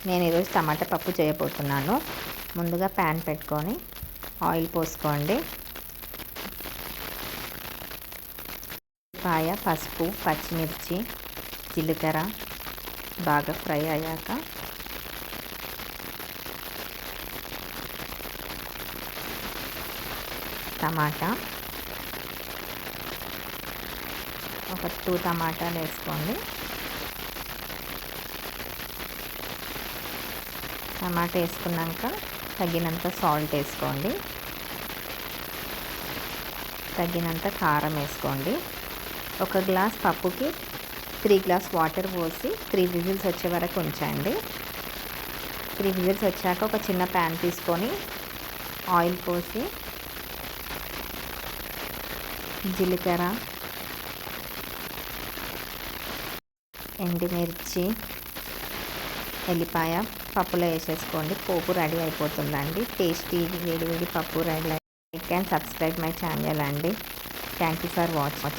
నేను ఈరోజు టమాటా పప్పు చేయబోతున్నాను. ముందుగా ప్యాన్ పెట్టుకొని ఆయిల్ పోసుకోండి. ఉల్లిపాయ, పసుపు, పచ్చిమిర్చి, జీలకర్ర బాగా ఫ్రై అయ్యాక టమాటా ఒక 2 టమాటాలు వేసుకోండి. టమాటా వేసుకున్నాక తగినంత సాల్ట్ వేసుకోండి. తగినంత కారం వేసుకోండి. 1 గ్లాస్ పప్పుకి 3 గ్లాస్ వాటర్ పోసి 3 విజిల్స్ వచ్చే వరకు ఉంచండి. 3 విజిల్స్ వచ్చాక ఒక చిన్న ప్యాన్ తీసుకొని ఆయిల్ పోసి జీలకర్ర, ఎండుమిర్చి, ఎల్లిపాయ పప్పులో వేసేసుకోండి. పోపు రెడీ అయిపోతుందండి. టేస్టీ వేడి వేడి పప్పు ready. Like and subscribe my channel అండి. Thank you for watching.